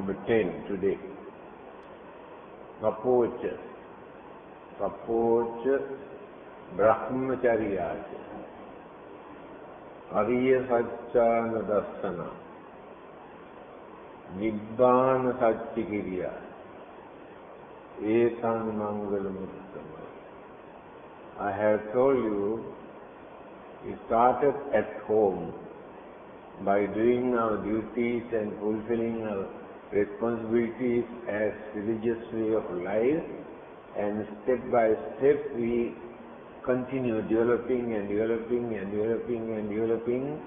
number 10 today. Kapocha. Kapocha Brahmacharyacha. Ariya Satchana Dassana. Nibbana Satchikiriya. Etan Mangalamuttama. I have told you, we started at home by doing our duties and fulfilling our responsibilities as religious way of life, and step by step we continue developing and developing and developing and developing.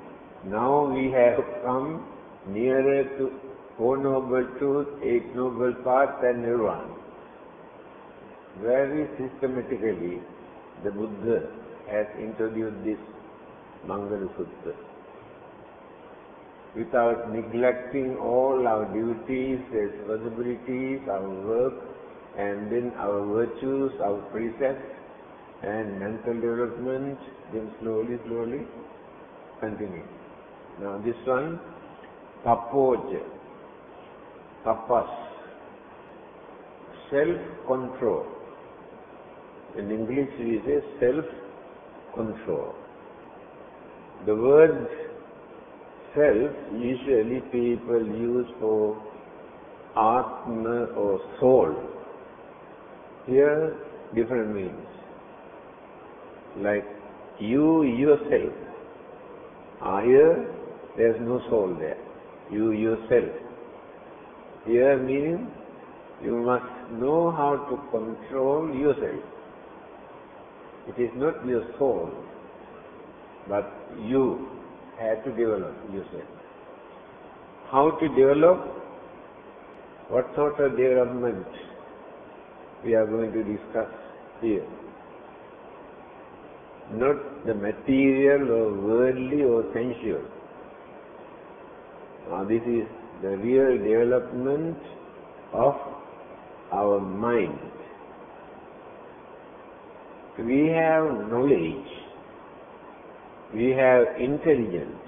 Now we have come nearer to Four Noble Truths, Eight Noble Paths and Nirvana. Very systematically the Buddha has introduced this Mangala Sutta. Without neglecting all our duties, responsibilities, our work, and then our virtues, our precepts, and mental development, then slowly continue. Now this one, tapoja, tapas, self-control. In English we say self-control. The word self usually people use for Atma or soul. Here different means. Like you yourself. Here there is no soul there. You yourself. Here meaning you must know how to control yourself. It is not your soul, but you have to develop yourself. How to develop? What sort of development we are going to discuss here. Not the material or worldly or sensual. Now this is the real development of our mind. We have knowledge. We have intelligence,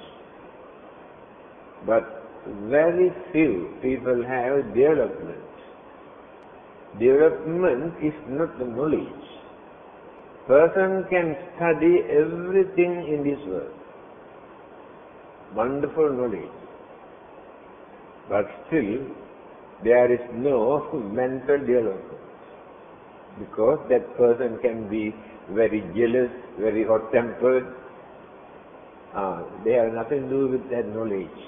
but very few people have development. Development is not the knowledge. Person can study everything in this world, wonderful knowledge, but still there is no mental development, because that person can be very jealous, very hot-tempered. They have nothing to do with that knowledge.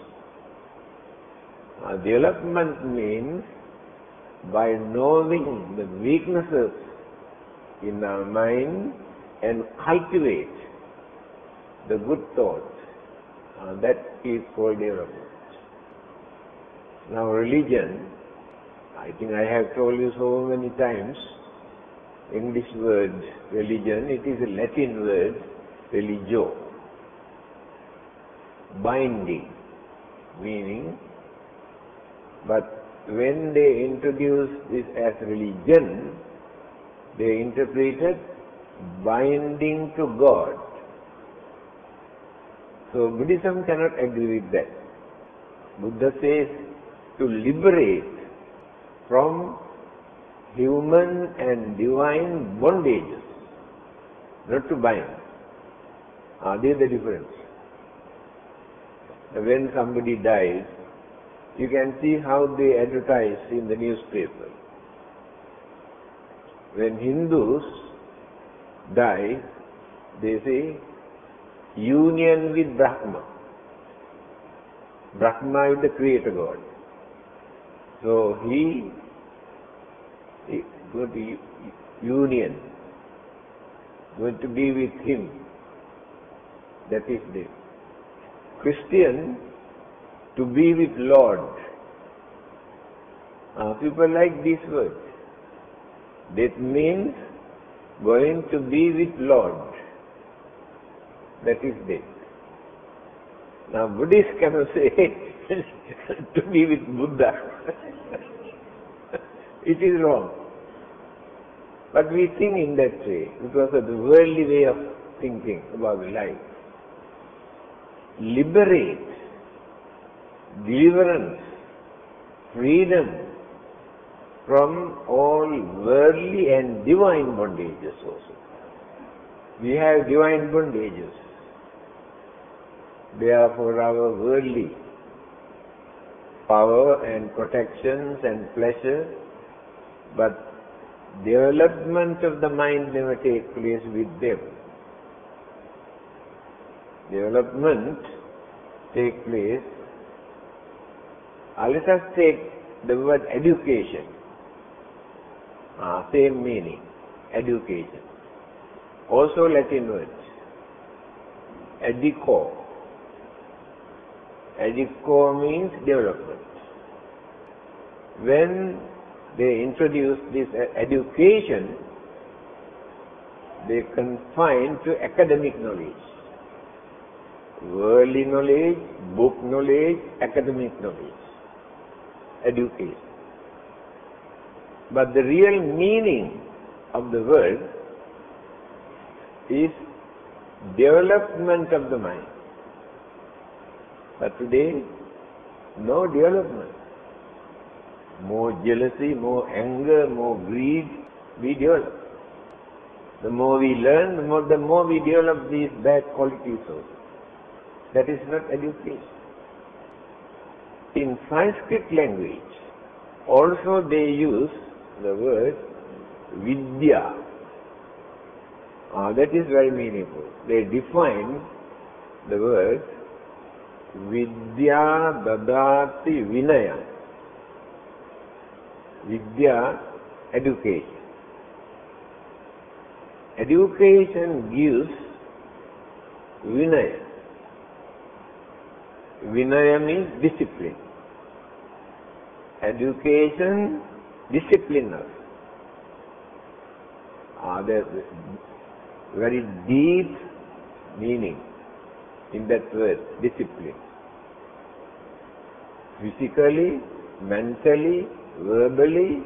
Development means by knowing the weaknesses in our mind and cultivate the good thoughts. That is called development. Now religion, I think I have told you so many times, English word religion, it is a Latin word, religio. Binding, meaning, but when they introduced this as religion, they interpreted binding to God. So Buddhism cannot agree with that. Buddha says to liberate from human and divine bondages, not to bind. There is the difference. When somebody dies, you can see how they advertise in the newspaper. When Hindus die, they say union with Brahma. Brahma is the creator God. So he going to union, going to be with him. That is the Christian, to be with Lord. People like this word. That means going to be with Lord. That is death. Now Buddhists cannot say to be with Buddha. It is wrong. But we think in that way because of the worldly way of thinking about life. Liberate, deliverance freedom from all worldly and divine bondages also. We have divine bondages. Therefore our worldly power and protections and pleasure, but development of the mind never takes place with them. Development takes place. Let us take the word education. Same meaning, education. Also Latin word, educo. Educo means development. When they introduce this education, they confine to academic knowledge. Worldly knowledge, book knowledge, academic knowledge. Education. But the real meaning of the word is development of the mind. But today, no development. More jealousy, more anger, more greed, we develop. The more we learn, the more we develop these bad qualities also. That is not education. In Sanskrit language, also they use the word vidya. That is very meaningful. They define the word vidya dadati vinaya. Vidya, education. Education gives vinaya. Vinaya means discipline. Education, discipline us. There's very deep meaning in that word, discipline. Physically, mentally, verbally,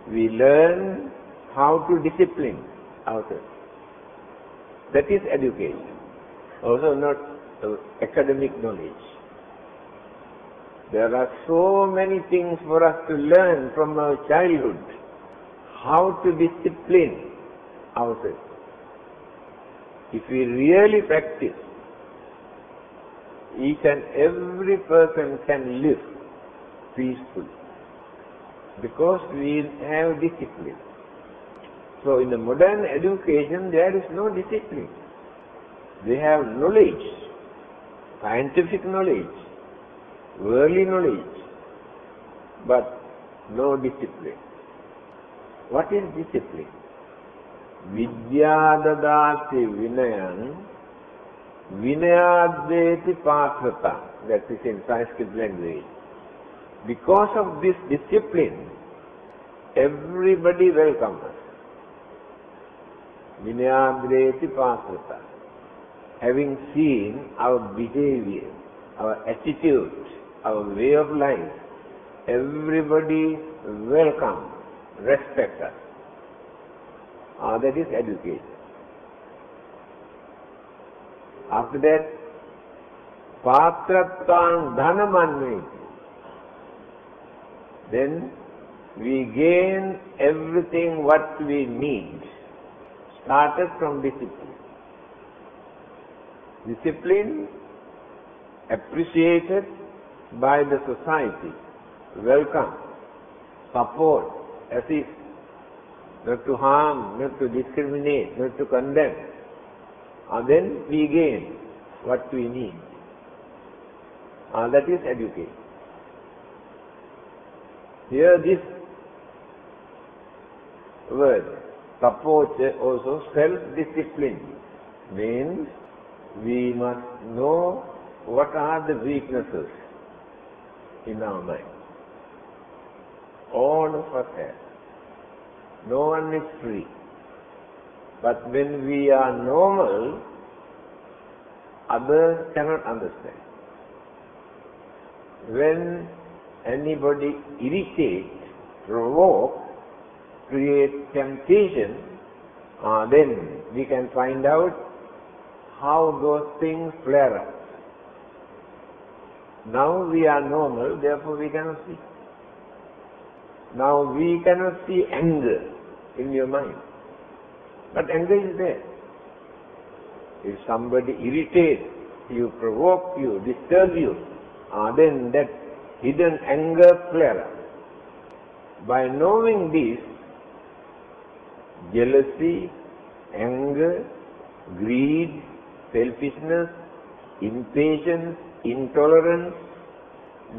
we learn how to discipline ourselves. That is education. Also not academic knowledge. There are so many things for us to learn from our childhood. How to discipline ourselves. If we really practice, each and every person can live peacefully. Because we have discipline. So in the modern education there is no discipline. They have knowledge, scientific knowledge, worldly knowledge, but no discipline. What is discipline? Vidya dadati vinayan, vinayadeti patrata. That is in Sanskrit language. Because of this discipline, everybody welcomes us. Vinayadeti patrata. Having seen our behavior, our attitude, our way of life, everybody welcome, respect us. That is education. After that, patratvam dhanamanveti. Then we gain everything what we need. Started from discipline. Discipline appreciated by the society, welcome, support, assist, not to harm, not to discriminate, not to condemn. And then we gain what we need. That is education. Here this word, support, also self-discipline, means we must know what are the weaknesses in our mind. All of us have. No one is free. But when we are normal, others cannot understand. When anybody irritates, provokes, creates temptation, then we can find out how those things flare up. Now we are normal, therefore we cannot see. Now we cannot see anger in your mind. But anger is there. If somebody irritates you, provoke you, disturb you, then that hidden anger flare up. By knowing this, jealousy, anger, greed, selfishness, impatience, intolerance,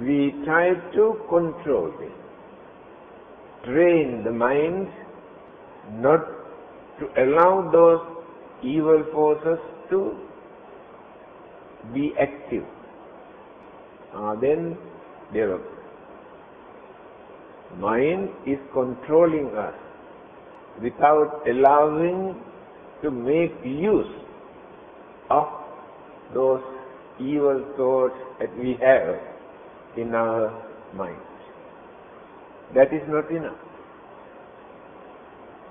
we try to control it. Train the mind not to allow those evil forces to be active. Then develop. Mind is controlling us without allowing to make use of those evil thoughts that we have in our mind. That is not enough.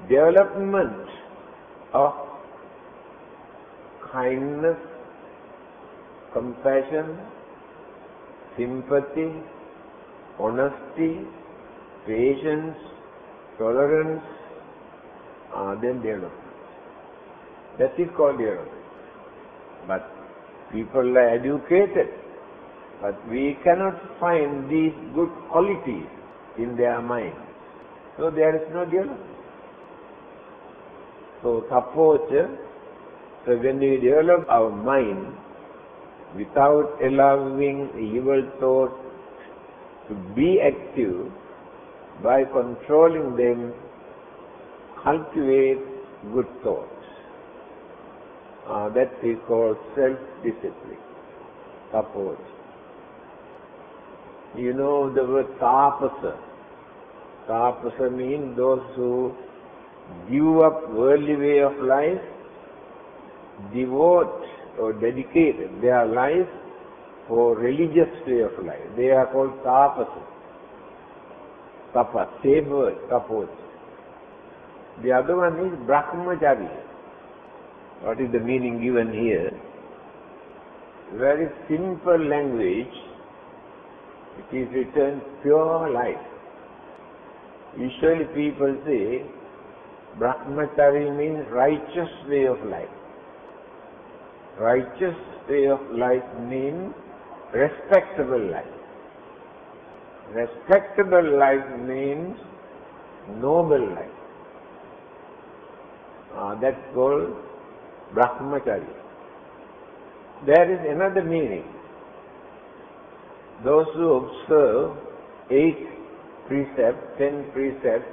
Development of kindness, compassion, sympathy, honesty, patience, tolerance, then development. That is called development. But people are educated, but we cannot find these good qualities in their mind. So there is no development. So suppose, when we develop our mind without allowing evil thoughts to be active, by controlling them, cultivate good thoughts. That is called self-discipline. Suppose. You know the word tapasa. Tapasa means those who give up worldly way of life, devote or dedicate their life for religious way of life. They are called tapasa. Tapa, same word, tapos. The other one is brahmacharya. What is the meaning given here? Very simple language. It is written pure life. Usually people say brahmacharya means righteous way of life. Righteous way of life means respectable life. Respectable life means noble life. That's called brahmacharya. There is another meaning. Those who observe 8 precepts, 10 precepts,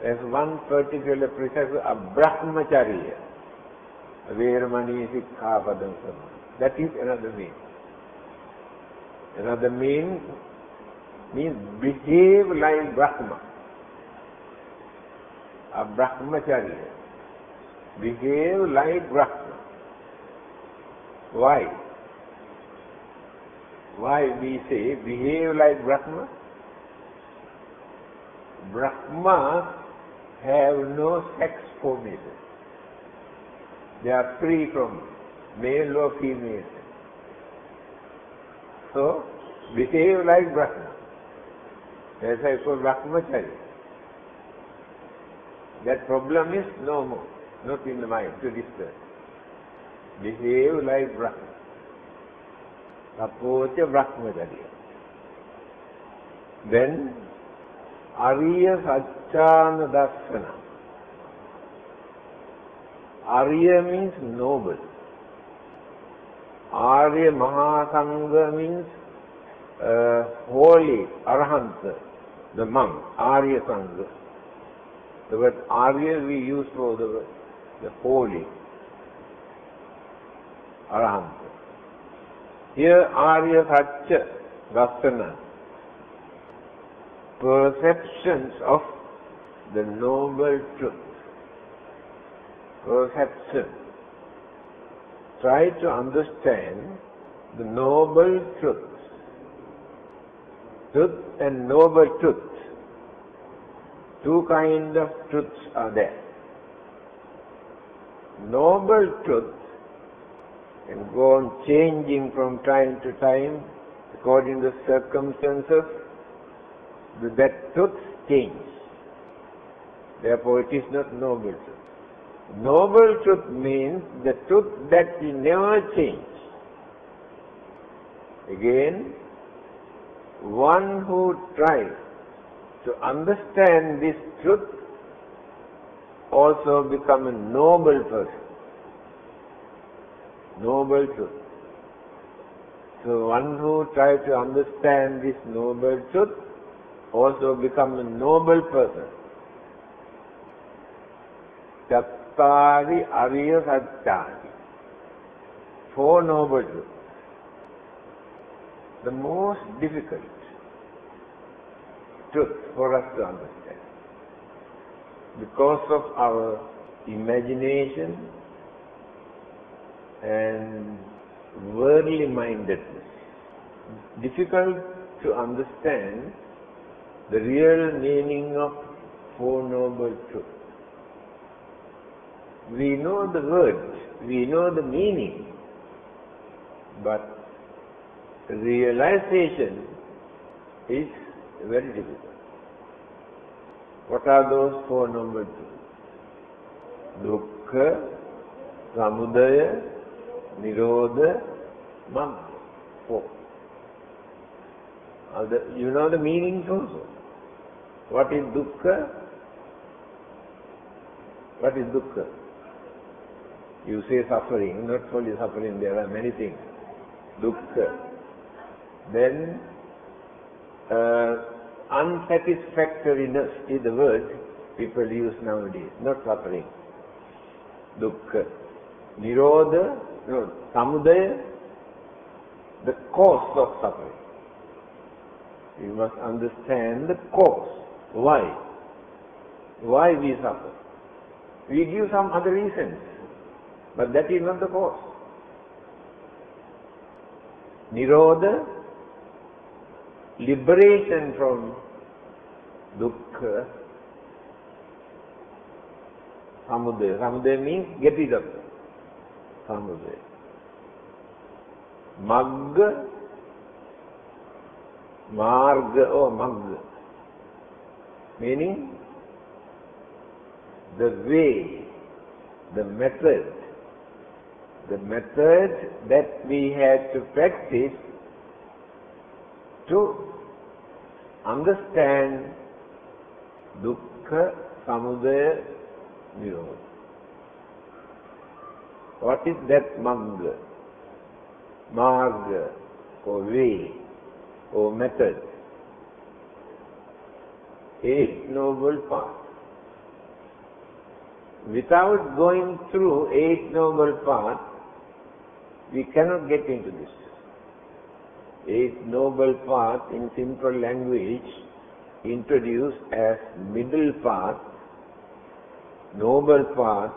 as one particular precept, a brahmacharya. Veramani Sikkhapadam. That is another meaning. Another means behave like Brahma. A brahmacharya. Behave like Brahma. Why? Why we say behave like Brahma? Brahma have no sex formation. They are free from male or female. So, behave like Brahma. That's why it's called brahmacharya. That problem is no more, not in the mind to disturb. Behave like Brahma. Tapocha brahmacharya. Then, Arya Satchana Darsana. Arya means noble. Arya Mahasangha means holy, Arahanta, the monk, Arya Sangha. The word Arya we use for the holy, Arahanta. Here Arya Satcha, Darsana, perceptions of the noble truth. Perception. Try to understand the noble truth. Truth and noble truth. Two kinds of truths are there. Noble truth can go on changing from time to time according to circumstances, that truth changes. Therefore, it is not noble truth. Noble truth means the truth that will never change. Again, one who tries to understand this truth also becomes a noble person. Noble truth. So one who tries to understand this noble truth also becomes a noble person. Chattari Ariya Satyani. 4 noble truths. The most difficult truth for us to understand. Because of our imagination and worldly mindedness. Difficult to understand the real meaning of 4 noble truths. We know the words, we know the meaning, but realization is very difficult. What are those 4 noble truths? Dukkha, Samudaya, Nirodha, Magga. 4. You know the meanings also. What is dukkha? What is dukkha? You say suffering, not only suffering, there are many things. Dukkha. Then, unsatisfactoriness is the word people use nowadays, not suffering. Dukkha. Nirodha, no, Samudaya, the cause of suffering. We must understand the cause. Why? Why we suffer? We give some other reasons, but that is not the cause. Nirodha, liberation from dukkha. Samudaya. Samudaya means get rid of it. Samudaya. Magga, marga or magga, meaning the way, the method that we have to practice to understand dukkha, samudaya, nirodha. What is that magga? Marga, or way, or method. 8 noble paths. Without going through 8 noble paths, we cannot get into this. 8 noble paths in simple language introduced as middle path, noble path,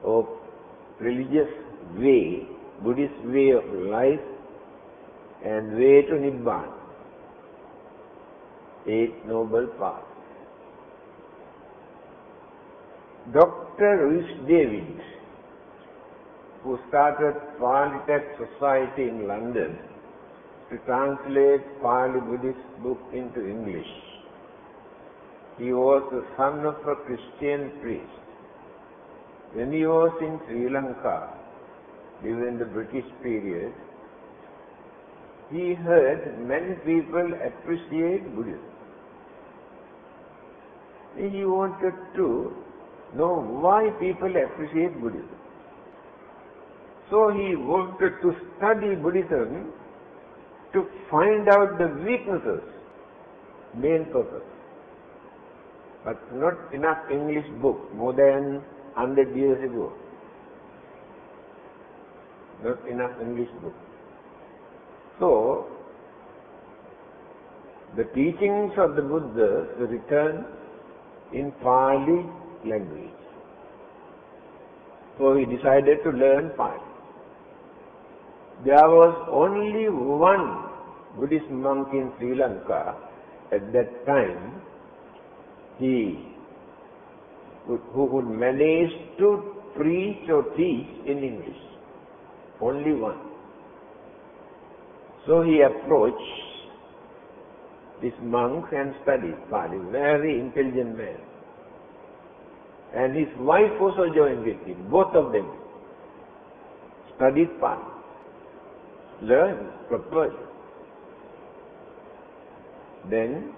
or religious way, Buddhist way of life, and way to Nibbana. 8 noble paths. Dr. Rhys David, who started Pali Text Society in London to translate Pali Buddhist book into English. He was the son of a Christian priest. When he was in Sri Lanka during the British period, he heard many people appreciate Buddhism. He wanted to know why people appreciate Buddhism. So he wanted to study Buddhism to find out the weaknesses, main purpose. But not enough English book, more than 100 years ago. Not enough English book. So, the teachings of the Buddha were written in Pali language. So he decided to learn Pali. There was only one Buddhist monk in Sri Lanka at that time, who could manage to preach or teach in English. Only one. So he approached this monk and studied Pali, very intelligent man. And his wife also joined with him, both of them studied Pali, learned properly. Then,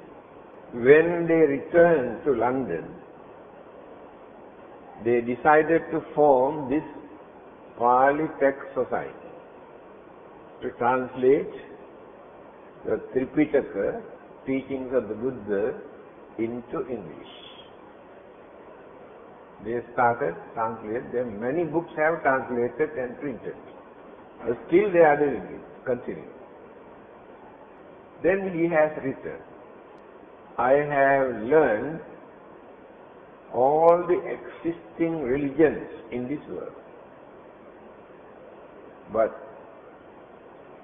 when they returned to London, they decided to form this Pali Text Society to translate the Tripitaka, teachings of the Buddha, into English. They started translating them. Many books have translated and printed. But still they are doing it, continuing. Then he has written, I have learned all the existing religions in this world, but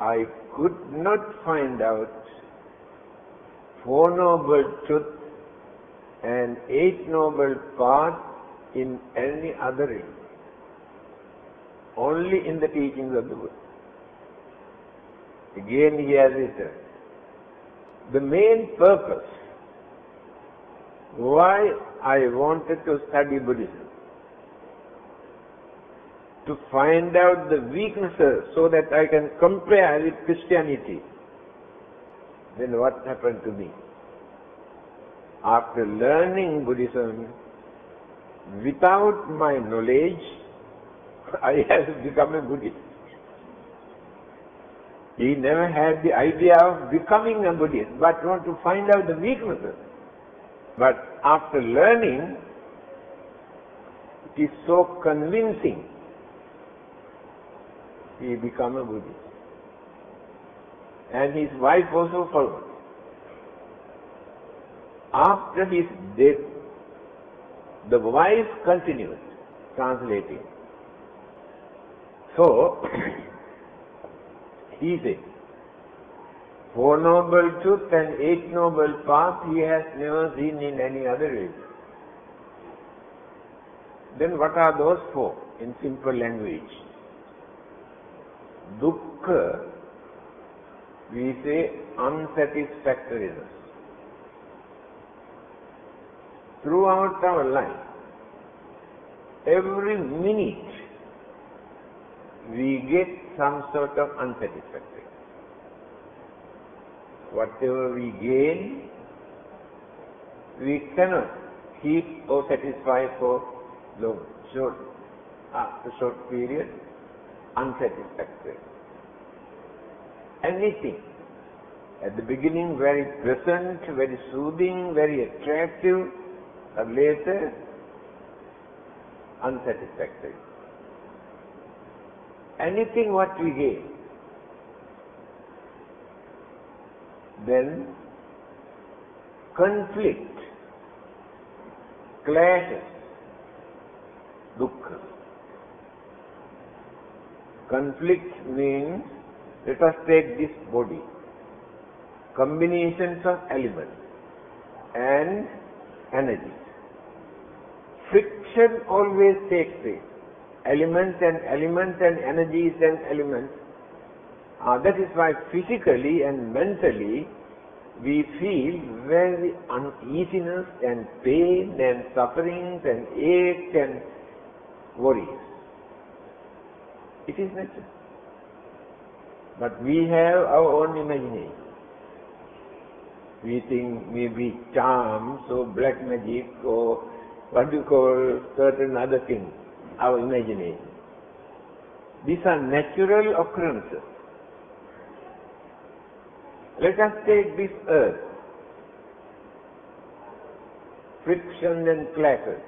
I could not find out Four Noble Truths and Eight Noble Paths in any other religion, only in the teachings of the Buddha. Again he has written, the main purpose why I wanted to study Buddhism, to find out the weaknesses so that I can compare with Christianity. Then what happened to me? After learning Buddhism, without my knowledge, I have become a Buddhist. He never had the idea of becoming a Buddhist, but want to find out the weaknesses. But after learning, it is so convincing, he became a Buddhist. And his wife also followed. After his death, the wife continued translating. So, he said, Four Noble Truths and Eight Noble Paths he has never seen in any other religion. Then what are those four in simple language? Dukkha, we say unsatisfactoriness. Throughout our life, every minute we get some sort of unsatisfactory. Whatever we gain, we cannot keep or satisfy for long, short, after short period, unsatisfactory. Anything, at the beginning very pleasant, very soothing, very attractive, but later unsatisfactory. Anything what we gain, then conflict, clashes, dukkha. Conflict means, let us take this body, combinations of elements and energy. Friction always takes place. Elements and energies and elements. That is why physically and mentally we feel very uneasiness and pain and sufferings and ache and worries. It is natural. But we have our own imagination. We think maybe charms or black magic or what you call certain other things, our imagination. These are natural occurrences. Let us take this earth, friction and clashes,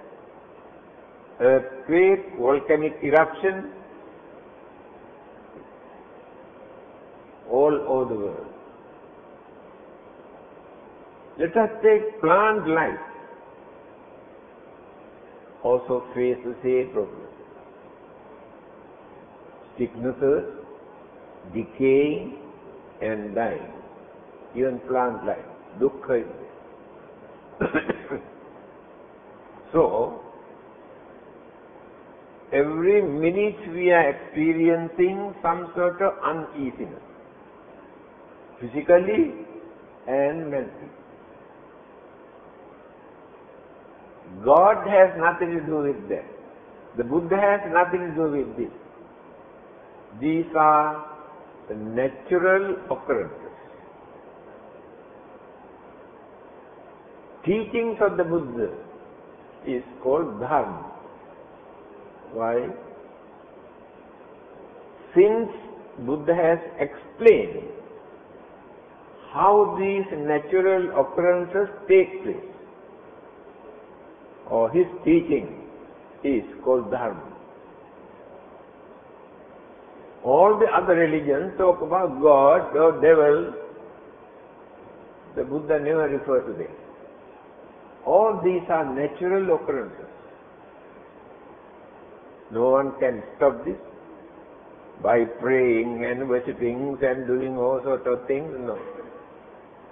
earthquake, volcanic eruption, all over the world. Let us take plant life, also face the same problem. Sicknesses, decaying and dying. Even plant life, dukkha is there. So, every minute we are experiencing some sort of uneasiness. physically and mentally. God has nothing to do with that. The Buddha has nothing to do with this. These are the natural occurrences. Teachings of the Buddha is called Dharma. Why? Since Buddha has explained how these natural occurrences take place, or his teaching is called Dharma. All the other religions talk about God or devil. The Buddha never referred to them. All these are natural occurrences. No one can stop this by praying and worshipping and doing all sorts of things. No.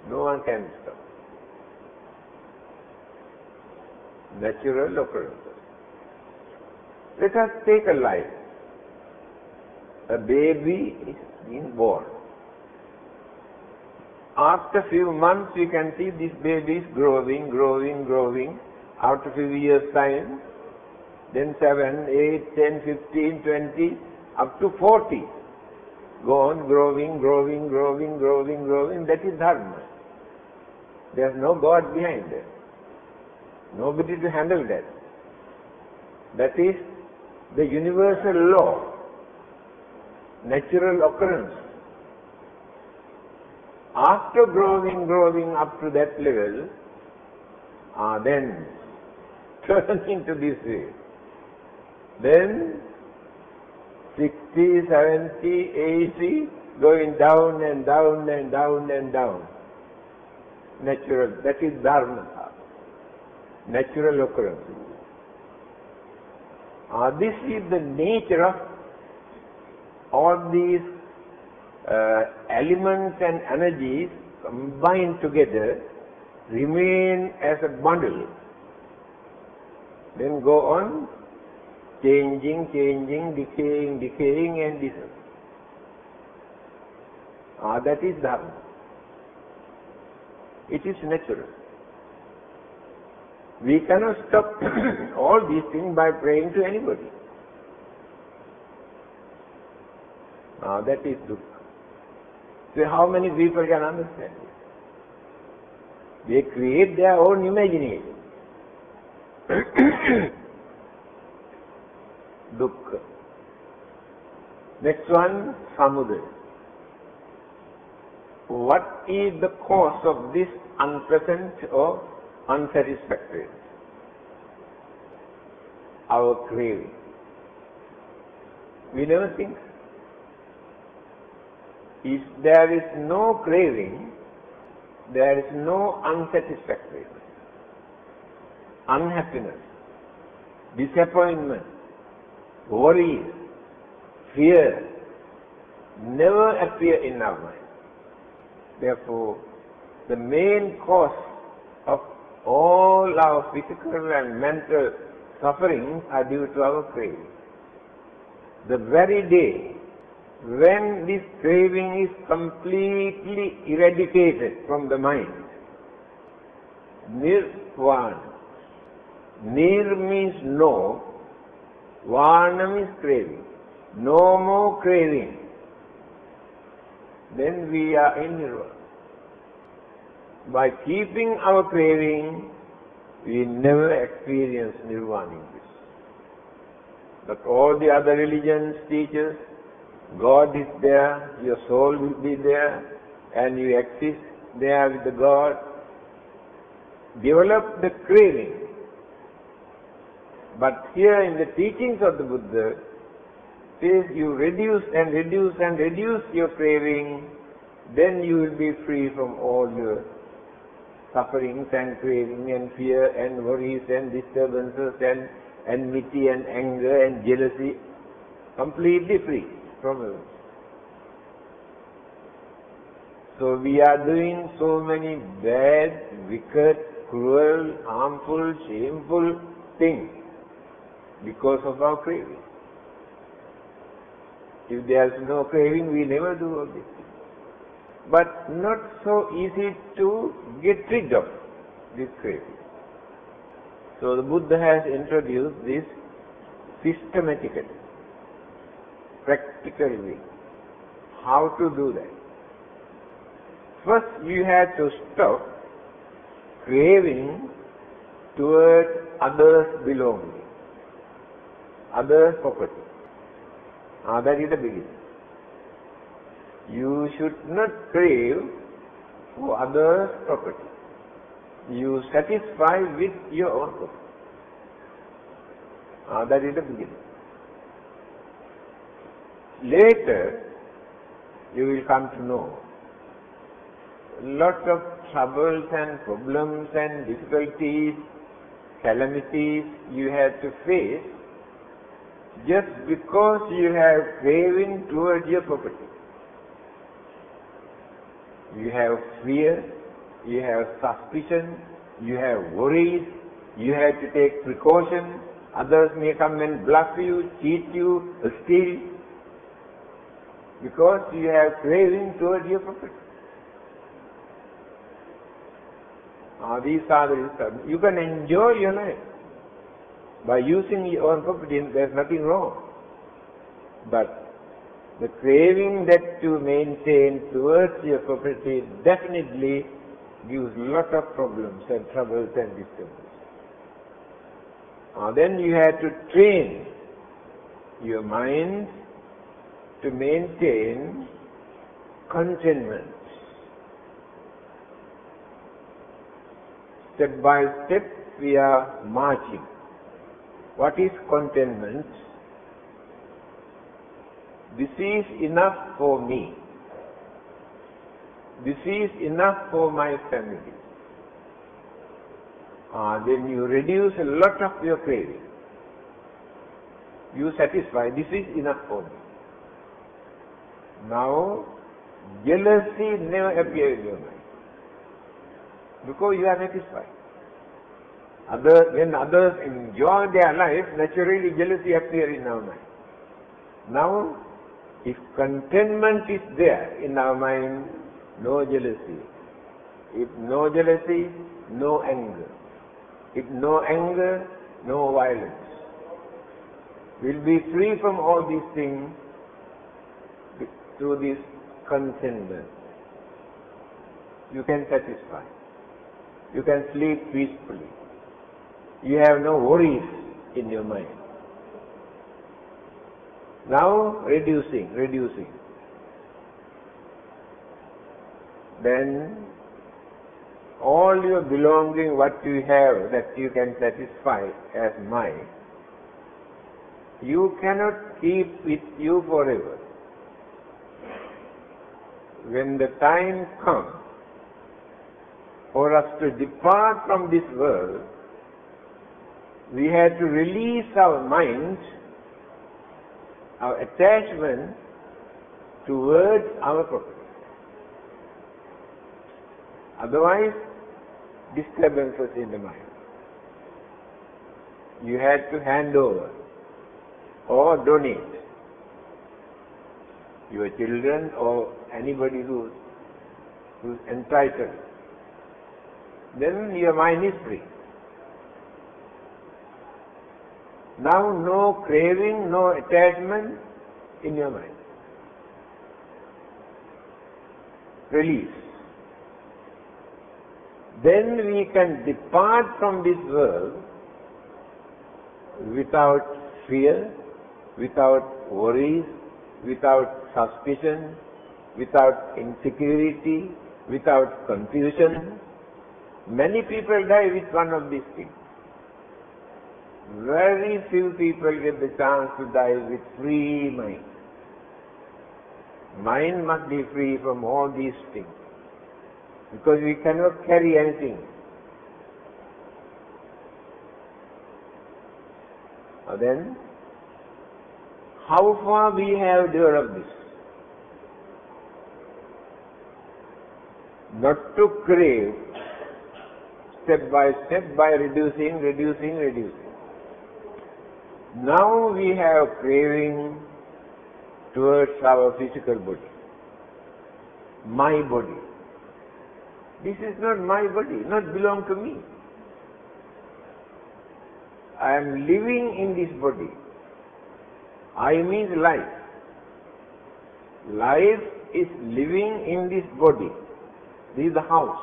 No one can stop. Natural occurrences. Let us take a life. A baby is being born. After a few months, we can see this baby is growing. After a few years' time, then 7, 8, 10, 15, 20, up to 40. Go on growing. That is Dharma. There is no God behind that. Nobody to handle that. That is the universal law, natural occurrence. After growing up to that level, then turning to this way. Then 60, 70, 80, going down and down. Natural, that is Dharma, natural occurrence. This is the nature of all these elements and energies combined together, remain as a bundle, then go on changing, decaying and dissolving. That is Dharma. It is natural. We cannot stop all these things by praying to anybody. That is dukkha. So how many people can understand this? They create their own imagination. Dukkha. Next one, samudaya. What is the cause of this unpleasant or unsatisfactory? Our craving. We never think. If there is no craving, there is no unsatisfactoriness, unhappiness, disappointment, worries, fear never appear in our mind. Therefore, the main cause of all our physical and mental sufferings are due to our craving. The very day when this craving is completely eradicated from the mind, nirvana. Nir means no, vana means craving. No more craving. Then we are in nirvana. By keeping our craving, we never experience nirvana in this. But all the other religions teach us, God is there, your soul will be there, and you exist there with the God. Develop the craving. But here in the teachings of the Buddha, says you reduce your craving, then you will be free from all your sufferings and craving and fear and worries and disturbances and enmity and anger and jealousy, completely free from it. So we are doing so many bad, wicked, cruel, harmful, shameful things because of our craving. If there is no craving, we never do all this. but not so easy to get rid of this craving. So the Buddha has introduced this systematically, practically. How to do that? First, you have to stop craving towards others' belonging, others' property. That is the beginning. You should not crave for others' property. You satisfy with your own property. That is the beginning. Later, you will come to know lots of troubles and problems and difficulties, calamities you have to face just because you have craving towards your property. You have fear, you have suspicion, you have worries, you have to take precaution. Others may come and bluff you, cheat you, steal, because you have craving towards your property. These are the results. You can enjoy your life by using your own property. There's nothing wrong. But the craving that you maintain towards your property definitely gives a lot of problems and troubles and disturbances. Then you have to train your mind to maintain contentment. Step by step we are marching. What is contentment? This is enough for me. This is enough for my family. Then you reduce a lot of your craving. You satisfy, this is enough for me. Now, jealousy never appears in your mind, because you are satisfied. When others enjoy their life, naturally jealousy appears in our mind. Now, if contentment is there in our mind, no jealousy. If no jealousy, no anger. If no anger, no violence. We'll be free from all these things through this contentment. You can satisfy. You can sleep peacefully. You have no worries in your mind. Now reducing. Then all your belonging, what you have that you can satisfy as mine, you cannot keep with you forever. When the time comes for us to depart from this world, we have to release our mind, our attachment towards our property. Otherwise, disturbances in the mind. You have to hand over or donate your children or anybody who's entitled. Then your mind is free. Now no craving, no attachment in your mind. Release. Then we can depart from this world without fear, without worries, without suspicion, without insecurity, without confusion. Many people die with one of these things. Very few people get the chance to die with free mind. Mind must be free from all these things, because we cannot carry anything. Then, how far we have developed this? Not to crave, step by step, by reducing. Now we have craving towards our physical body. my body. This is not my body, not belong to me. I am living in this body. I means life. Life is living in this body. This is the house.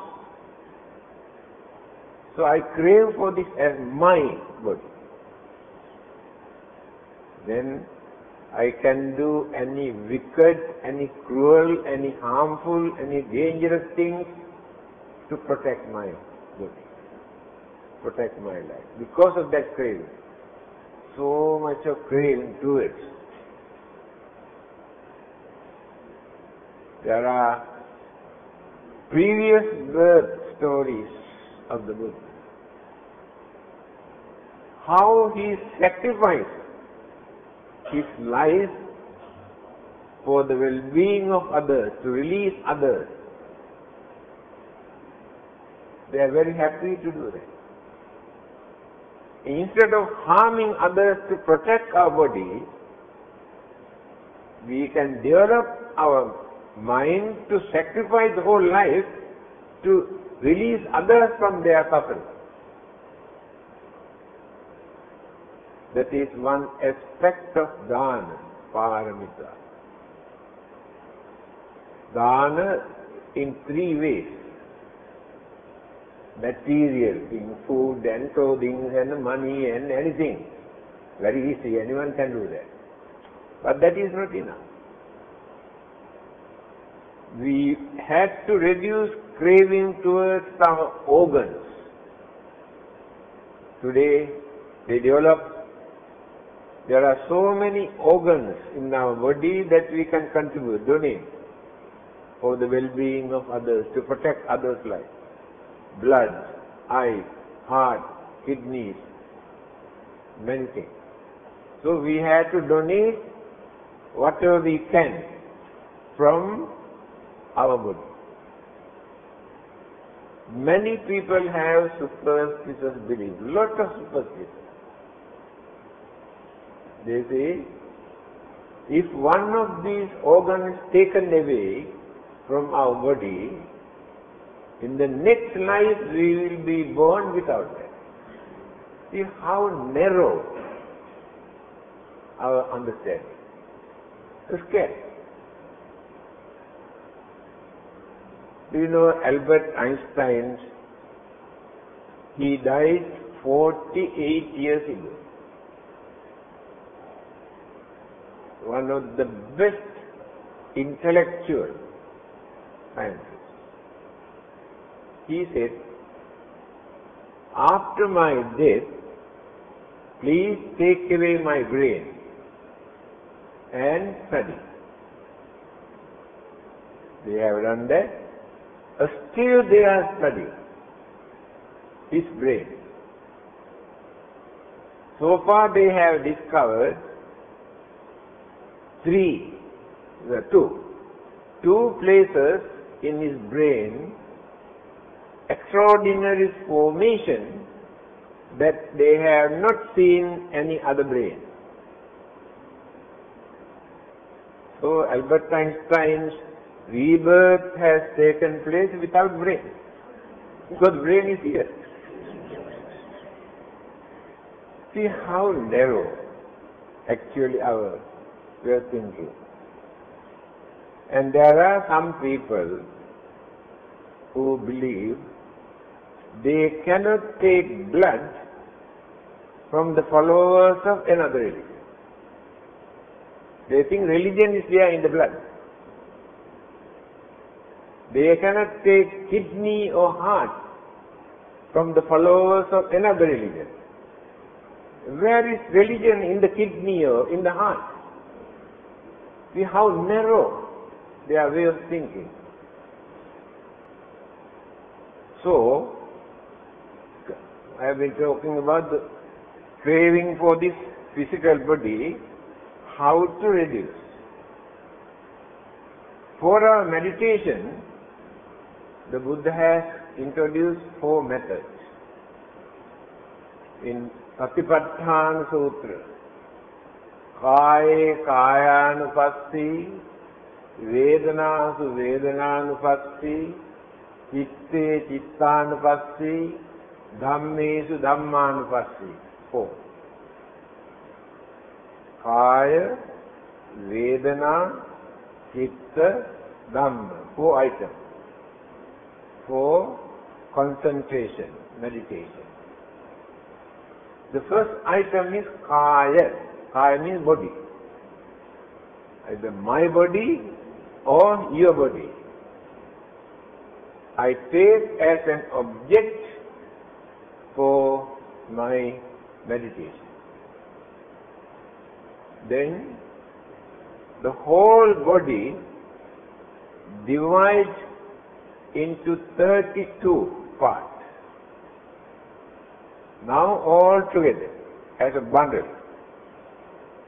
So I crave for this as my body. Then I can do any wicked, any cruel, any harmful, any dangerous things to protect my body, protect my life. Because of that craving, so much of craving towards. There are previous birth stories of the Buddha. How he sacrificed his life for the well-being of others, to release others. They are very happy to do that. Instead of harming others to protect our body, we can develop our mind to sacrifice the whole life to release others from their suffering. That is one aspect of dana, paramita. Dana in three ways. Material, in food and clothing and money and anything. Very easy, anyone can do that. But that is not enough. We had to reduce craving towards our organs. Today, there are so many organs in our body that we can contribute, donate for the well-being of others, to protect others' life. Blood, eyes, heart, kidneys, many things. So we had to donate whatever we can from our body. Many people have superstitious beliefs, lot of superstition. They say, if one of these organs is taken away from our body, in the next life we will be born without that. See how narrow our understanding. It's scary. Do you know Albert Einstein? He died 48 years ago. One of the best intellectual scientists. He said, after my death, please take away my brain and study. They have done that. Still they are studying his brain. So far they have discovered two places in his brain, extraordinary formation that they have not seen any other brain. So Albert Einstein's rebirth has taken place without brain, because brain is here. See how narrow actually our way of thinking. And there are some people who believe they cannot take blood from the followers of another religion. They think religion is there in the blood. They cannot take kidney or heart from the followers of another religion. Where is religion in the kidney or in the heart? See how narrow their way of thinking. So, I have been talking about the craving for this physical body, how to reduce. For our meditation, the Buddha has introduced 4 methods. In Satipatthana Sutra, Kaya Kayanupassi, Vedanasu Vedananupassi, Chitte Chittanupassi, Dhammesu Dhammanupassi. 4. Kaya, Vedana, Chitta, Dhamma. 4 items. For concentration, meditation. The first item is Kaya. Kaya means body. Either my body or your body. I take as an object for my meditation. Then the whole body divides into 32 parts. Now all together as a bundle.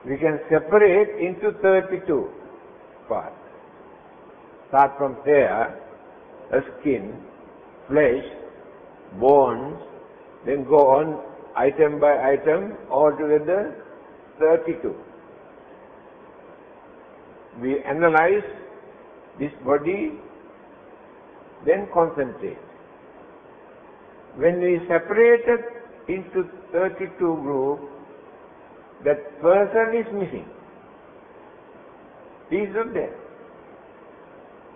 We can separate into 32 parts. Start from hair, skin, flesh, bones, then go on item by item, all together 32. We analyze this body, then concentrate. When we separate it into 32 groups, that person is missing. He is not there.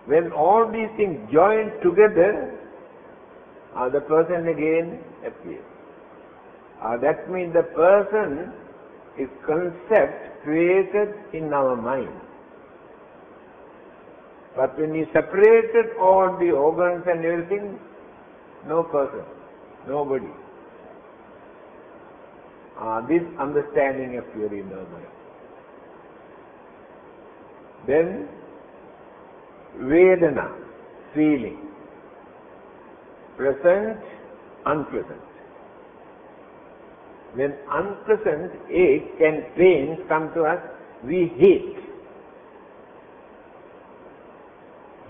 When all these things join together, the person again appears. That means the person is concept created in our mind. But when you separated all the organs and everything, no person, nobody. This understanding appears in our mind. Then, Vedana, feeling. Pleasant, unpleasant. When unpleasant ache and pain come to us, we hate.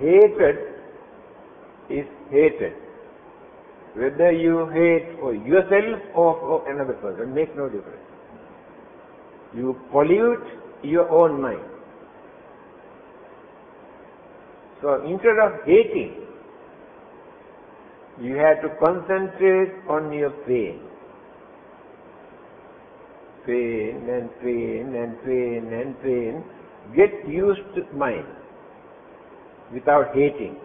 Hatred is hatred. Whether you hate for yourself or for another person, makes no difference. You pollute your own mind. So instead of hating, you have to concentrate on your pain. Pain and pain and pain and pain. Get used to mind without hating.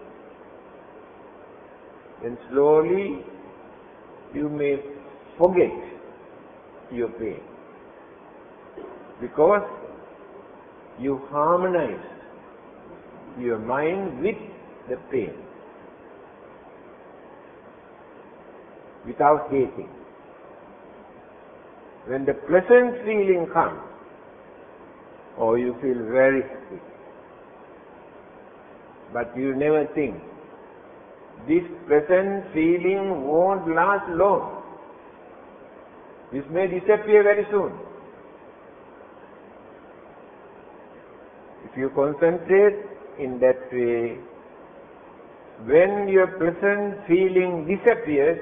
Then slowly you may forget your pain. Because you harmonize your mind with the pain without hating. When the pleasant feeling comes, or you feel very happy, but you never think, this pleasant feeling won't last long. This may disappear very soon. If you concentrate in that way, when your pleasant feeling disappears,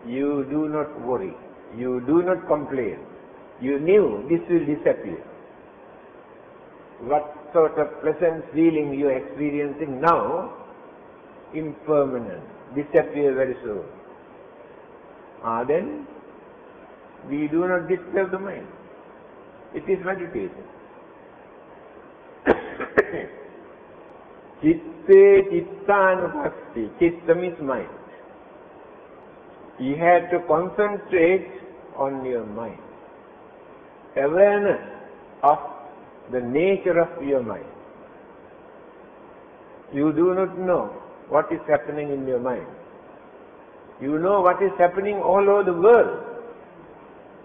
you do not worry. You do not complain. You knew this will disappear. What sort of pleasant feeling you are experiencing now, impermanent, disappear very soon. Then we do not disturb the mind. It is meditation. Chitte Chittanupassi. Chitta means mind. You have to concentrate on your mind. Awareness of the nature of your mind. You do not know what is happening in your mind. You know what is happening all over the world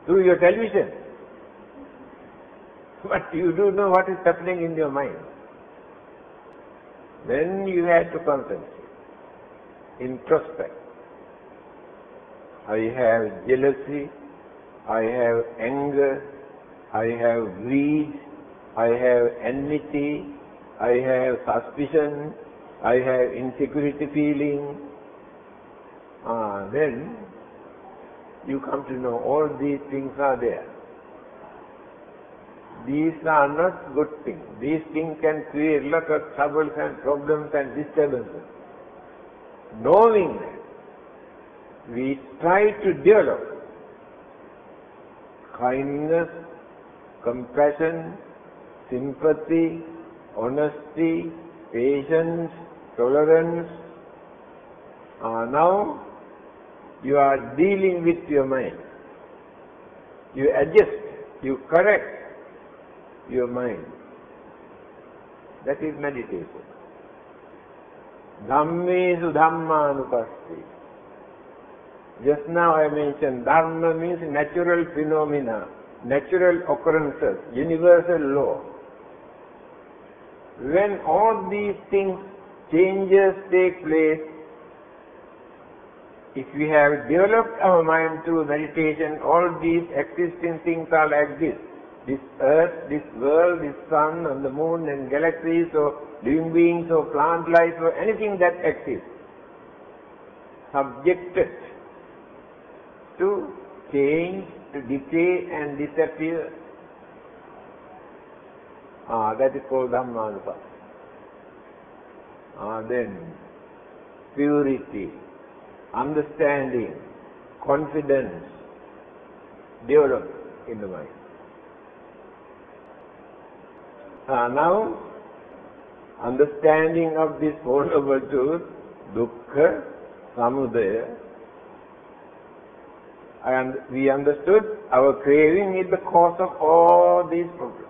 through your television. But you do know what is happening in your mind. Then you have to concentrate, introspect. I have jealousy, I have anger, I have greed, I have enmity, I have suspicion, I have insecurity feeling. Then you come to know all these things are there. These are not good things. These things can create a lot of troubles and problems and disturbances. Knowing that, we try to develop kindness, compassion, sympathy, honesty, patience, tolerance. Now you are dealing with your mind. You adjust, you correct your mind. That is meditation. Dhammesu dhammanupassi. Just now I mentioned dharma means natural phenomena, natural occurrences, universal law. When all these things, changes take place, if we have developed our mind through meditation, all these existing things are like this. This earth, this world, this sun and the moon and galaxies or living beings or plant life or anything that exists, subjected to change, to decay and disappear. That is called Dhammanupassana. Then purity, understanding, confidence develop in the mind. Now, understanding of this Four Noble Truths, dukkha, samudaya, and we understood our craving is the cause of all these problems.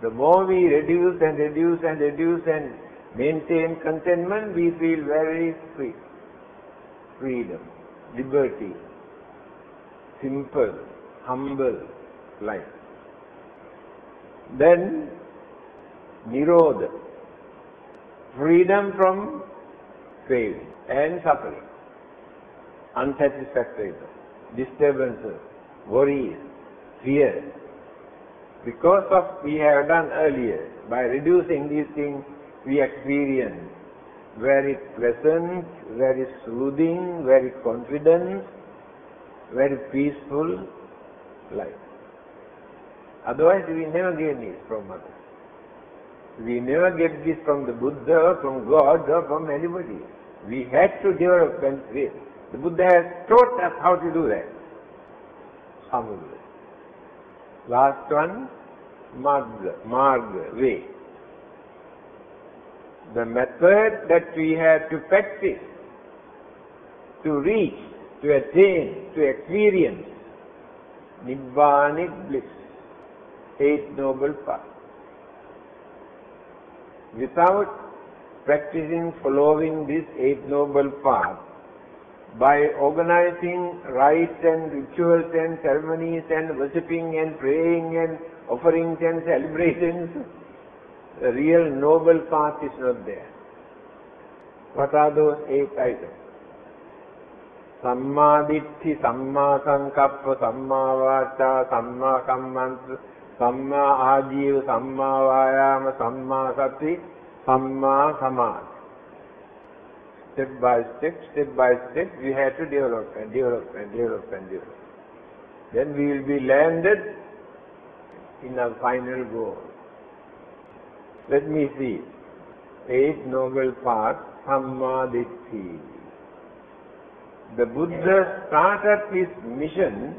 The more we reduce and reduce and reduce and maintain contentment, we feel very free. Freedom, liberty, simple, humble life. Then, nirodha, freedom from craving and suffering, unsatisfactoriness, disturbances, worries, fear. Because of we have done earlier, by reducing these things, we experience very pleasant, very soothing, very confident, very peaceful life. Otherwise, we never get this from others. We never get this from the Buddha or from God or from anybody. We had to develop and create. The Buddha has taught us how to do that. Samudaya. Last one, marga, way. The method that we have to practice, to reach, to attain, to experience Nibbanic bliss, Eight Noble Paths. Without practicing, following this Eight Noble Paths, by organizing rites and rituals and ceremonies and worshipping and praying and offerings and celebrations, the real noble path is not there. What are those 8 items? Samma Ditti, Samma Sankappa, Samma Vaca, Samma Kammantra, Samma Ajiva, Samma Vayama, Samma Sati, Samma Samadhi. Step by step, we have to develop and develop and develop and develop. Then we will be landed in our final goal. Let me see. 8 Noble Paths, Sammaditthi. The Buddha started his mission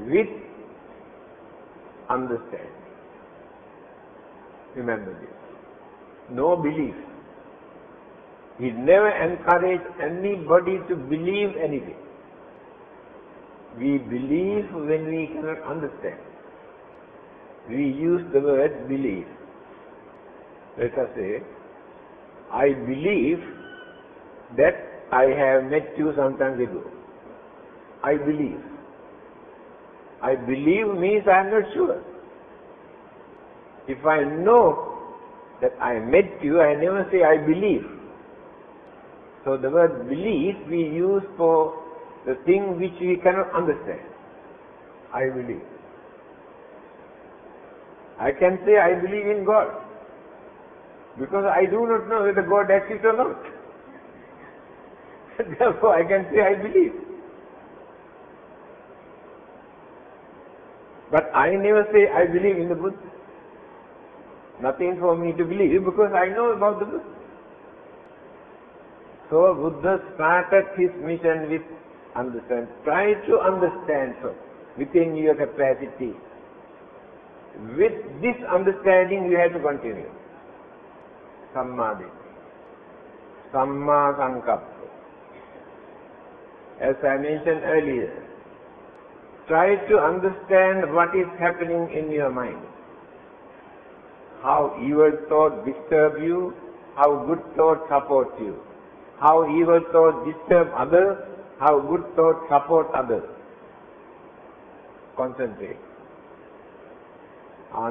with understanding. Remember this. No belief. He never encouraged anybody to believe anything. We believe when we cannot understand. We use the word believe. Let us say, I believe that I have met you some time ago. I believe. I believe means I am not sure. If I know that I met you, I never say I believe. So the word belief we use for the thing which we cannot understand. I believe. I can say I believe in God, because I do not know whether God exists or not. Therefore I can say I believe. But I never say I believe in the Buddha. Nothing for me to believe because I know about the Buddha. So Buddha started his mission with understand. Try to understand so within your capacity. With this understanding you have to continue. Sammadhi. Samma Sankappa. As I mentioned earlier, try to understand what is happening in your mind. How evil thoughts disturb you, how good thoughts support you. How evil thoughts disturb others, how good thoughts support others. Concentrate.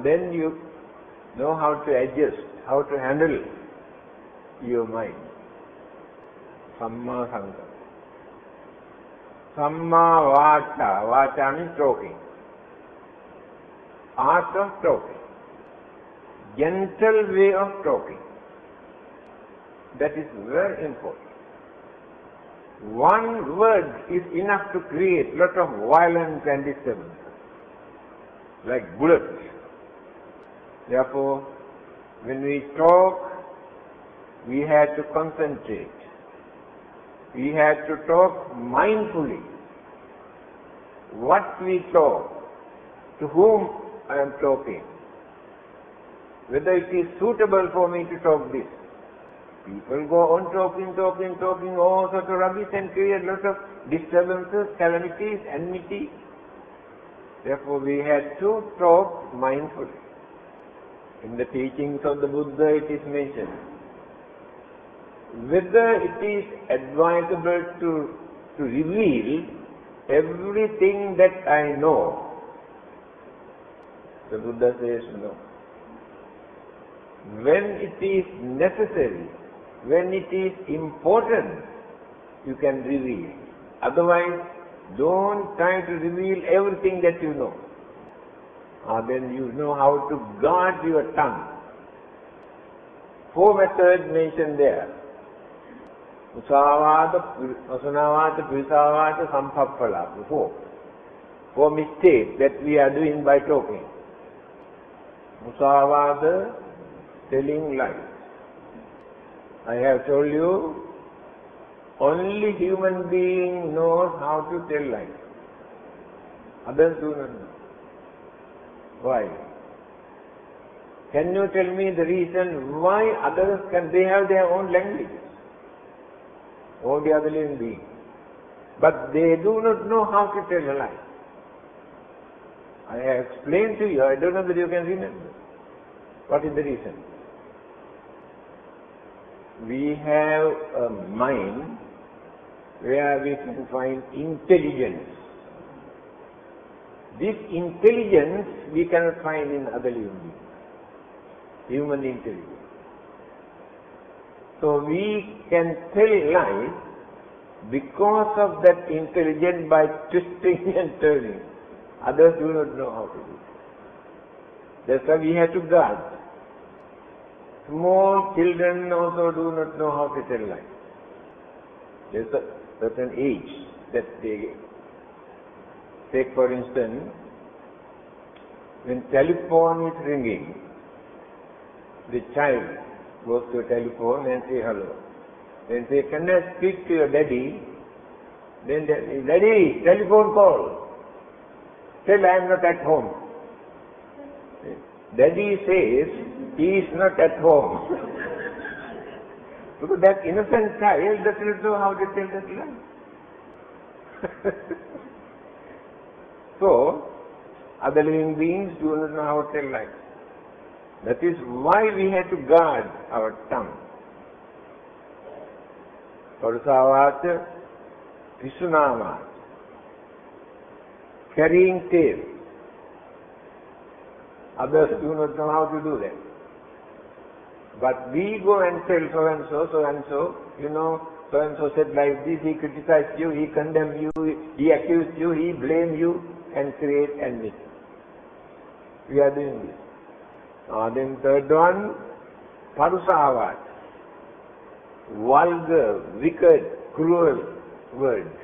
Then you know how to adjust, how to handle your mind. Samma Sankappa. Samma Vacha. Vacha means talking. Art of talking. Gentle way of talking. That is very important. One word is enough to create a lot of violence and disturbance, like bullets. Therefore, when we talk, we have to concentrate. We have to talk mindfully. What we talk, to whom I am talking, whether it is suitable for me to talk this. People go on talking, all sorts of rubbish and create a lot of disturbances, calamities, enmity. Therefore, we have to talk mindfully. In the teachings of the Buddha, it is mentioned. Whether it is advisable to reveal everything that I know, the Buddha says no. When it is necessary, when it is important, you can reveal. Otherwise, don't try to reveal everything that you know. Then you know how to guard your tongue. 4 methods mentioned there. Musavada, Asunavada, Purisavada, Samphappala. 4 mistakes that we are doing by talking. Musavada, telling lies. I have told you, only human being knows how to tell lies. Others do not know. Why? Can you tell me the reason why others they have their own language? All the other living beings. But they do not know how to tell a lie. I have explained to you, I don't know whether you can remember. What is the reason? We have a mind where we can find intelligence. This intelligence we cannot find in other living beings. Human intelligence. So we can tell lies because of that intelligence by twisting and turning. Others do not know how to do it. That's why we have to guard. Small children also do not know how to tell lies. There's a certain age that they take, for instance, when telephone is ringing, the child goes to a telephone and say hello. Then say, can I speak to your daddy? Then daddy, telephone call. Tell I am not at home. Daddy says he is not at home. Because that innocent child does not know how to tell that lie. So, other living beings do not know how to tell lies. That is why we have to guard our tongue. Parusavata, Visunavata, carrying tale. Others do not know how to do that. But we go and tell so and so, you know, so and so said like this, he criticized you, he condemned you, he accused you, he blamed you, and create enmity. We are doing this. Then third one, Parusavata. Vulgar, wicked, cruel words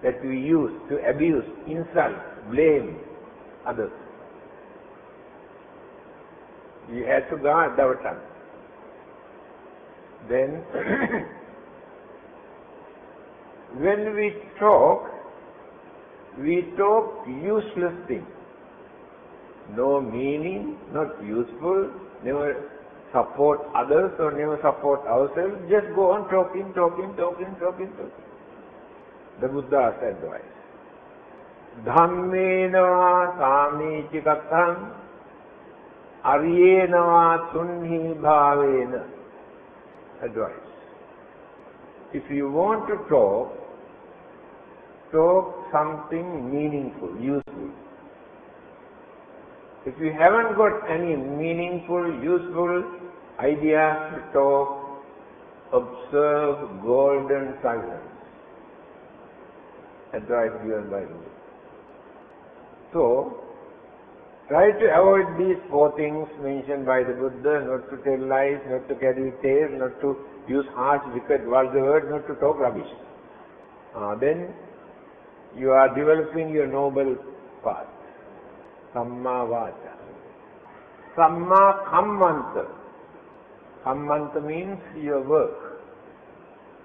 that we use to abuse, insult, blame others. We have to guard our tongue. Then, when we talk useless things. No meaning, not useful, never support others or never support ourselves, just go on talking. The Buddha's advice. Dhammena va samici katham aryena va tunhi bhavena. Advice. If you want to talk something meaningful, useful. If you haven't got any meaningful, useful ideas to talk, observe golden silence. Advice given by Buddha. So, try to avoid these 4 things mentioned by the Buddha, not to tell lies, not to carry tales, not to use harsh, wicked, vulgar words, not to talk rubbish. Then you are developing your noble path. Samma vacha. Samma kammanta. Kammanta means your work,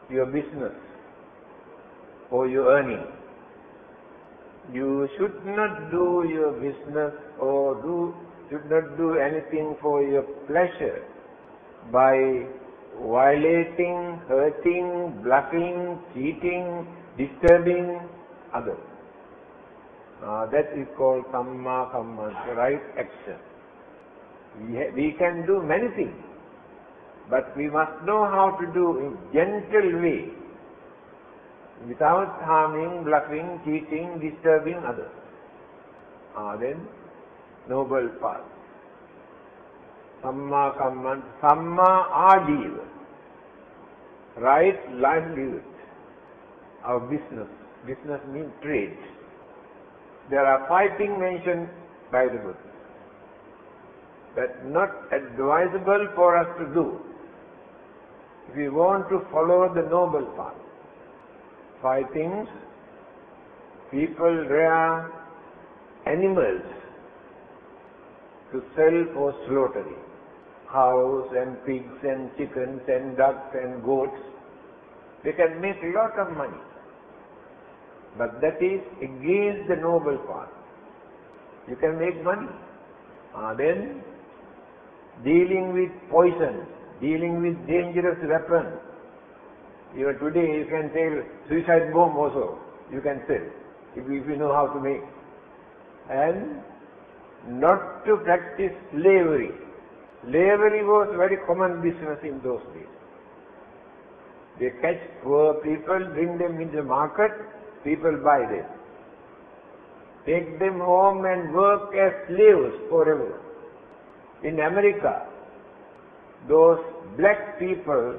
your business, or your earning. You should not do your business or should not do anything for your pleasure by violating, hurting, bluffing, cheating, disturbing others. That is called samma kammanta, right action. We can do many things, but we must know how to do in gentle way, without harming, bluffing, cheating, disturbing others. Then, noble path. Samma kammanta, samma ajiva, right livelihood, our business. Business means trade. There are 5 things mentioned by the Buddha that not advisable for us to do if we want to follow the noble path. 5 things: people rear animals to sell for slaughtering, cows and pigs and chickens and ducks and goats. They can make a lot of money. But that is against the noble path. You can make money. Then, dealing with poison, dealing with dangerous weapons. Even today you can sell suicide bomb also. You can sell, if you know how to make. And not to practice slavery. Slavery was very common business in those days. They catch poor people, bring them in the market, people buy them. Take them home and work as slaves forever. In America, those black people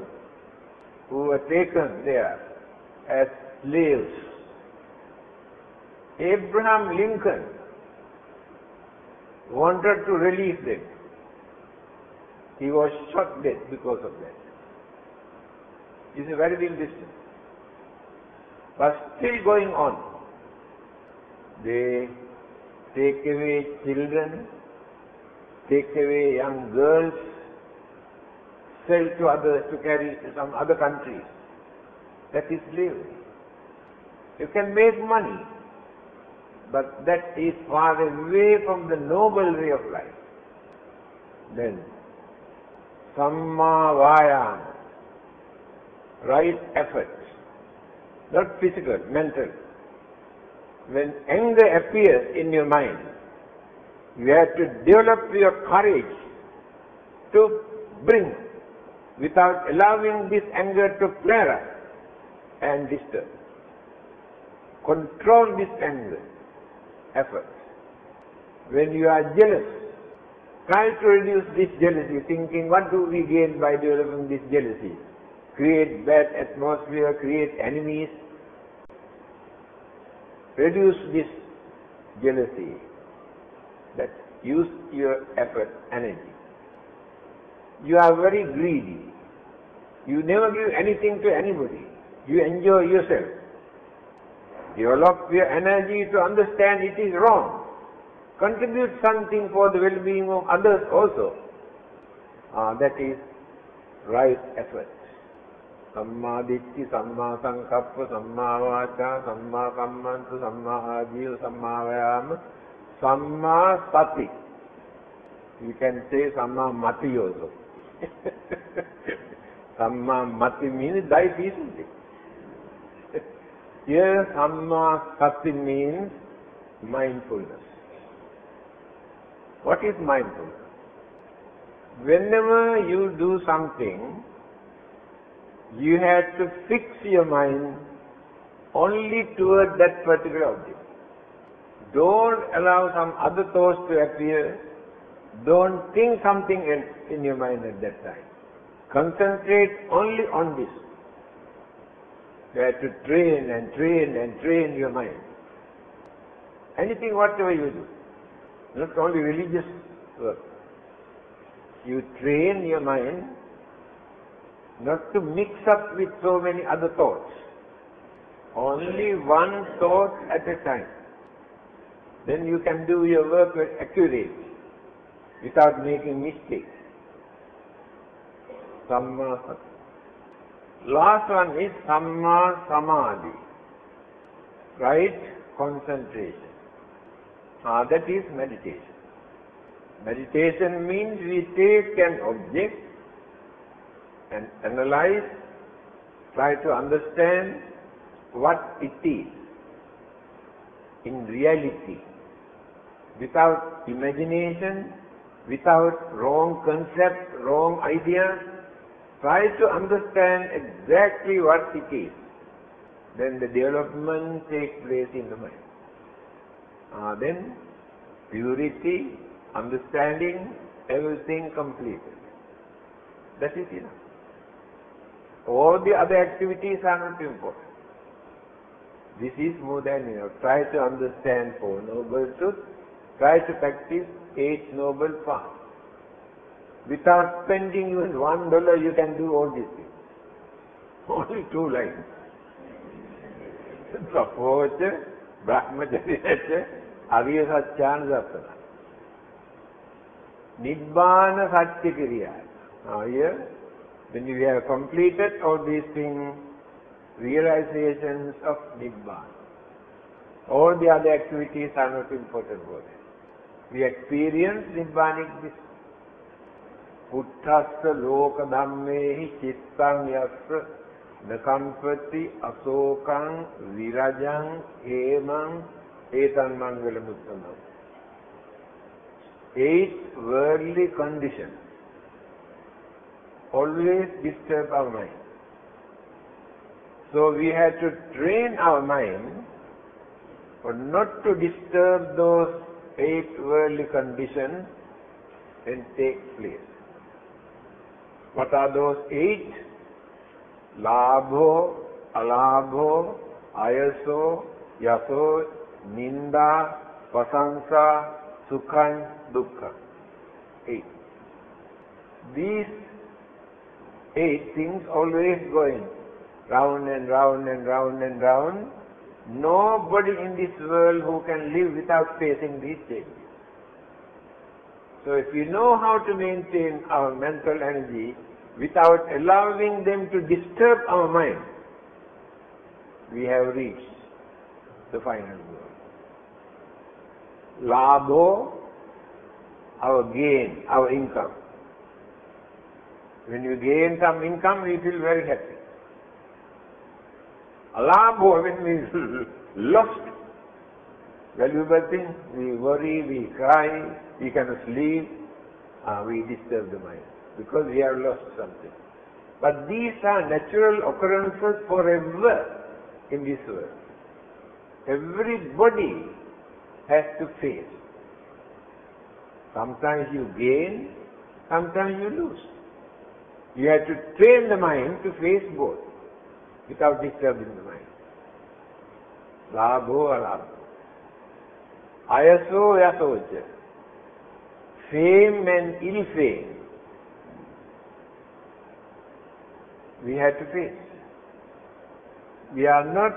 who were taken there as slaves, Abraham Lincoln wanted to release them. He was shot dead because of that. It's a very big distance. But still going on. They take away children, take away young girls, sell to others to carry to some other countries. That is slavery. You can make money, but that is far away from the noble way of life. Then, samma vayana, right effort, not physical, mental. When anger appears in your mind, you have to develop your courage to bring, without allowing this anger to flare up and disturb. Control this anger, effort. When you are jealous, try to reduce this jealousy, thinking, what do we gain by developing this jealousy? Create bad atmosphere, create enemies. Reduce this jealousy. That use your effort, energy. You are very greedy. You never give anything to anybody. You enjoy yourself. Develop your energy to understand it is wrong. contribute something for the well-being of others also. That is right effort. Samma Ditti, Samma Sankappa, Samma Vacha, Samma Kammantu, Samma Ajiva, Samma Vayama, Samma Sati. You can say Samma Mati also. Samma Mati means thy peace. Here Samma Sati means mindfulness. What is mindfulness? Whenever you do something, you have to fix your mind only toward that particular object. Don't allow some other thoughts to appear. Don't think something else in your mind at that time. Concentrate only on this. You have to train and train and train your mind. Anything, whatever you do, not only religious work. You train your mind not to mix up with so many other thoughts. Only one thought at a time. Then you can do your work very accurately, without making mistakes. Samma Sati. Last one is Samma Samadhi. Right concentration. That is meditation. Meditation means we take an object and analyze, try to understand what it is in reality, without imagination, without wrong concept, wrong ideas. Try to understand exactly what it is. Then the development takes place in the mind. Then purity, understanding, everything completed. That is enough. All the other activities are not important. This is more than enough. Try to understand Four Noble Truths. Try to practice 8 Noble Paths. Without spending even $1, you can do all these things. Only 2 lines. Tapocha, Brahmacharya, Arya Satchana Darsana. Nibbana Satya Kriya. Here, when you have completed all these things, realizations of Nibbana. All the other activities are not important for them. We experience Nibbanic bliss. Puttassa loka dhammehi chittam yasra nakampati asokam virajam hemam etan mangalamuttamam. 8 worldly conditions always disturb our mind. So we have to train our mind for not to disturb those 8 worldly conditions and take place. What are those 8? Labho, alabho, ayaso, yaso, ninda, pasansa, sukhan, dukkha. 8. These 8 things always going round and round and round and round. Nobody in this world who can live without facing these changes. So if we know how to maintain our mental energy without allowing them to disturb our mind, we have reached the final goal. Labho, our gain, our income. When you gain some income, we feel very happy. Alabho, when we lost valuable things, we worry, we cry, we cannot sleep, we disturb the mind because we have lost something. But these are natural occurrences forever in this world. Everybody has to face. Sometimes you gain, sometimes you lose. You have to train the mind to face both without disturbing the mind. Labho alabho. Ayaso yasocha. Fame and ill fame. We have to face. We are not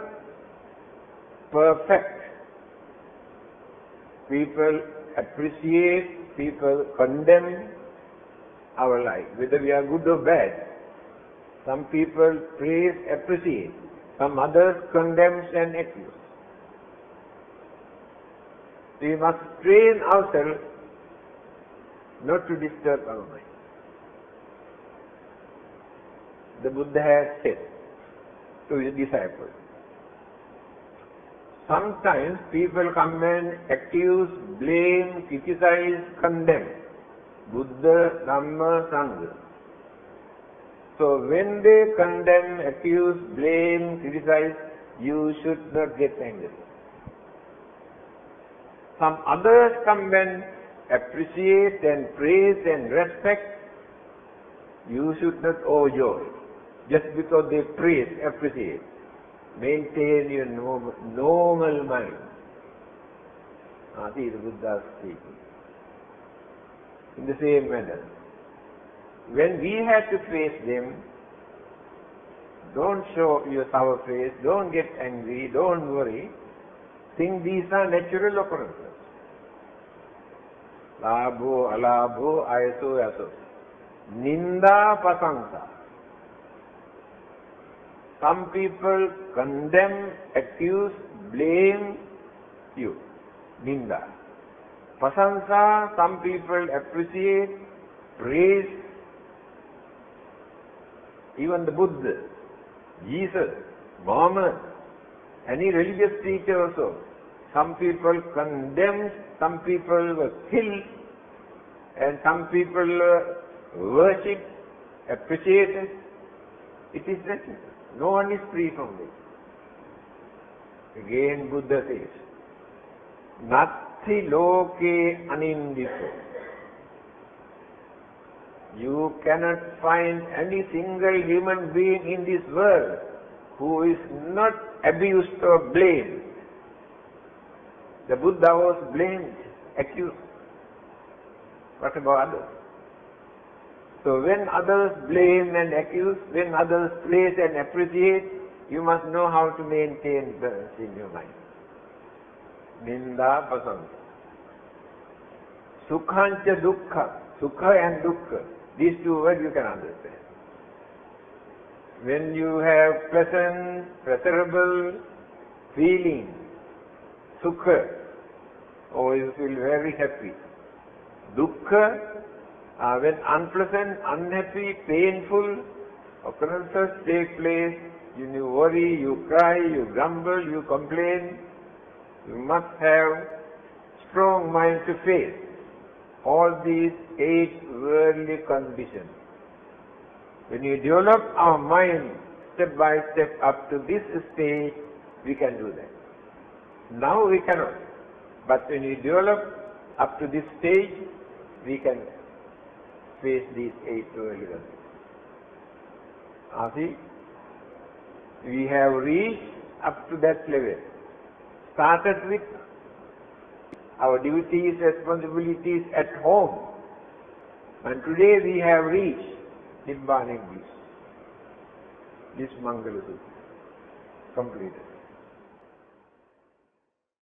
perfect. People appreciate, people condemn our life, whether we are good or bad. Some people praise, appreciate. Some others condemn and accuse. We must train ourselves not to disturb our mind. The Buddha has said to his disciples, sometimes people come and accuse, blame, criticize, condemn Buddha, Dhamma, Sangha. So when they condemn, accuse, blame, criticize, you should not get angry. Some others come and appreciate and praise and respect. You should not overjoy just because they praise, appreciate. Maintain your normal mind. See the Buddha speaking. In the same manner, when we have to face them, don't show your sour face, don't get angry, don't worry. Think these are natural occurrences. Labho, alabho, ayaso, yaso. Ninda, pasansa. Some people condemn, accuse, blame you. Ninda. Pasansa, some people appreciate, praise. Even the Buddha, Jesus, Muhammad, any religious teacher also. Some people condemn, some people were killed, and some people worship, appreciate. It is natural. No one is free from this. Again Buddha says, Natti loke anindito. You cannot find any single human being in this world who is not abused or blamed. The Buddha was blamed, accused. What about others? So when others blame and accuse, when others praise and appreciate, you must know how to maintain balance in your mind. Ninda pasanta. Sukhancha dukkha. Sukha and dukkha. These two words you can understand. When you have pleasant, pleasurable feeling, sukha, oh, you feel very happy. Dukkha, when unpleasant, unhappy, painful occurrences take place, you worry, you cry, you grumble, you complain. You must have strong mind to face all these 8 worldly conditions. When you develop our mind step by step up to this stage, we can do that. Now we cannot. But when you develop up to this stage, we can face these 8 worldly conditions. See, we have reached up to that level. Started with our duties, responsibilities at home. And today we have reached Nibbana in this Mangala Sutra, completed.